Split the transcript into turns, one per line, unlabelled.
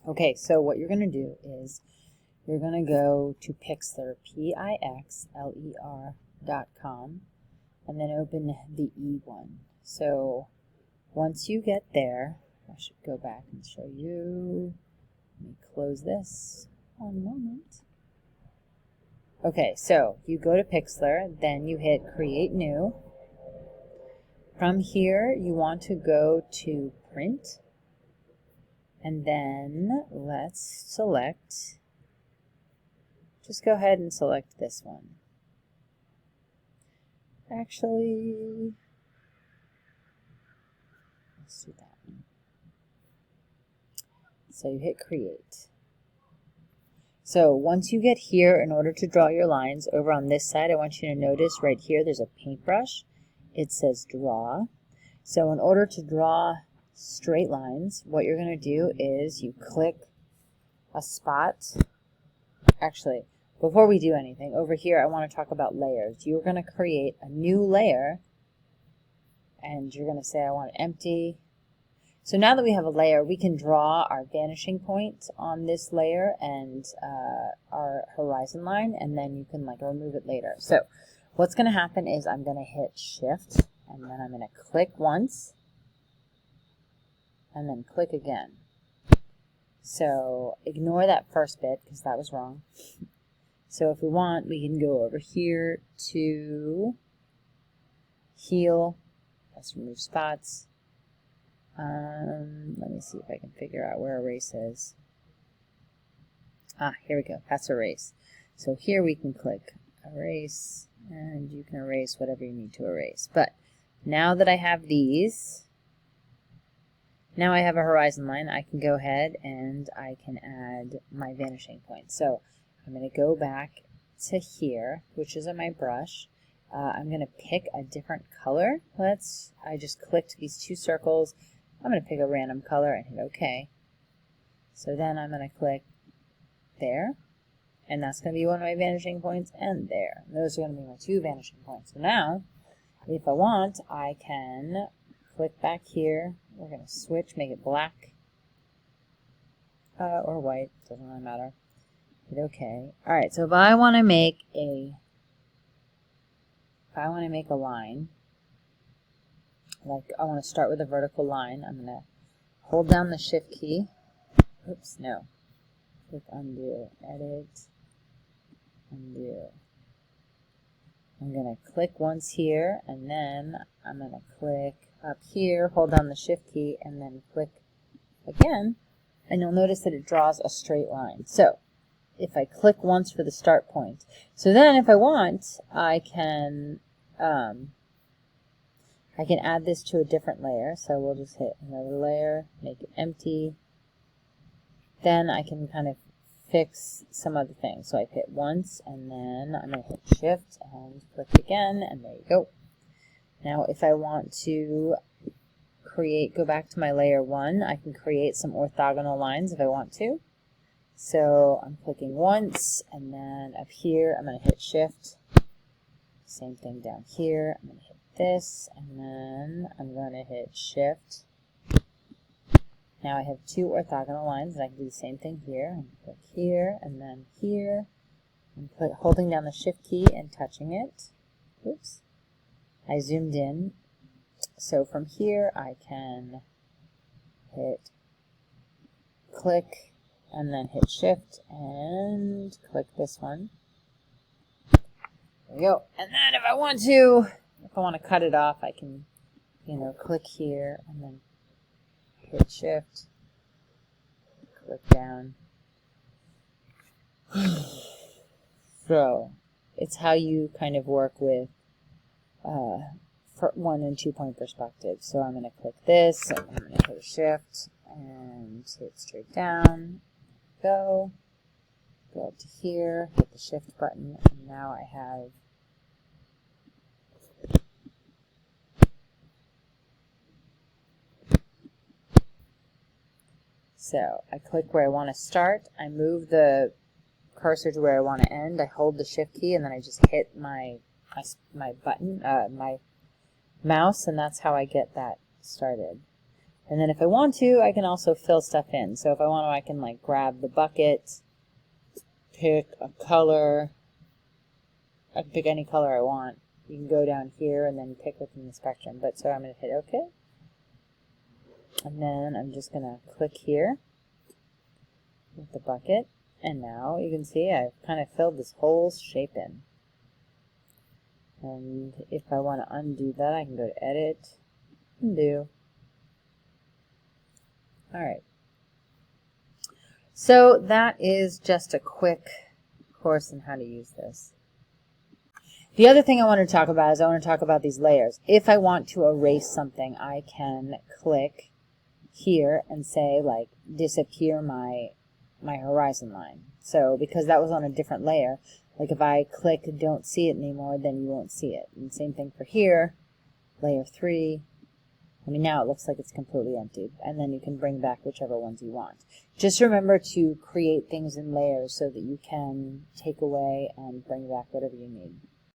Okay, so what you're going to do is you're going to go to Pixlr, Pixler.com, and then open the E one. So once you get there, I should go back and show you. Let me close this one moment. Okay, so you go to Pixlr, then you hit Create New. From here, you want to go to Print, and then let's select, just go ahead and select this one. Actually, let's do that one. So you hit Create. So once you get here, in order to draw your lines, over on this side, I want you to notice right here there's a paintbrush. It says Draw. So in order to draw straight lines, what you're going to do is you click a spot. Actually, before we do anything, over here I want to talk about layers. You're going to create a new layer, and you're going to say I want it empty. So now that we have a layer, we can draw our vanishing point on this layer and our horizon line, and then you can like remove it later. So what's going to happen is I'm going to hit Shift, and then I'm going to click once, and then click again. So ignore that first bit because that was wrong. So if we want, we can go over here to Heal. Let's remove spots. Let me see if I can figure out where erase is. Ah, here we go. That's erase. So here we can click erase, and you can erase whatever you need to erase. But now that I have these, now I have a horizon line, I can go ahead and I can add my vanishing point. So I'm going to go back to here, which is on my brush. I'm going to pick a different color. I just clicked these two circles. I'm going to pick a random color and hit OK. So then I'm going to click there, and that's going to be one of my vanishing points, and there. And those are going to be my two vanishing points. So now, if I want, I can click back here. We're going to switch, make it black or white, doesn't really matter. Hit OK. All right, so if I want to make a line, like I want to start with a vertical line, I'm going to hold down the Shift key. Oops, no. Click Undo, Edit, Undo. I'm going to click once here, and then I'm going to click up here, hold down the Shift key, and then click again, and you'll notice that it draws a straight line. So if I click once for the start point, so then if I want, I can add this to a different layer. So we'll just hit another layer, make it empty. Then I can kind of fix some other things. So I hit once, and then I'm going to hit Shift and click again, and there you go. Now if I want to go back to my layer 1, I can create some orthogonal lines if I want to. So I'm clicking once, and then up here I'm going to hit Shift. Same thing down here. I'm going to hit this, and then I'm going to hit Shift. Now I have two orthogonal lines, and I can do the same thing here. I'm going to click here, and then here. I'm holding down the Shift key and touching it. Oops. I zoomed in. So from here I can hit click, and then hit Shift and click this one. There we go. And then if I want to cut it off, I can, click here and then hit Shift, click down. So it's how you kind of work with for 1 and 2 point perspective. So I'm going to click this, and I'm going to hit Shift and hit straight down. Go up to here, hit the Shift button, and now I have so I click where I want to start, I move the cursor to where I want to end, I hold the Shift key, and then I just hit my button, my mouse, and that's how I get that started. And then if I want to, I can also fill stuff in. So if I want to, I can like grab the bucket, pick a color. I can pick any color I want. You can go down here and then pick within the spectrum. But so I'm going to hit OK. And then I'm just going to click here with the bucket. And now you can see I've kind of filled this whole shape in. And if I want to undo that, I can go to Edit, Undo. Alright. So that is just a quick course on how to use this. The other thing I want to talk about is I want to talk about these layers. If I want to erase something, I can click here and say, like, disappear my horizon line. So because that was on a different layer, like if I click don't see it anymore, then you won't see it. And same thing for here, layer 3. I mean, now it looks like it's completely empty. And then you can bring back whichever ones you want. Just remember to create things in layers so that you can take away and bring back whatever you need.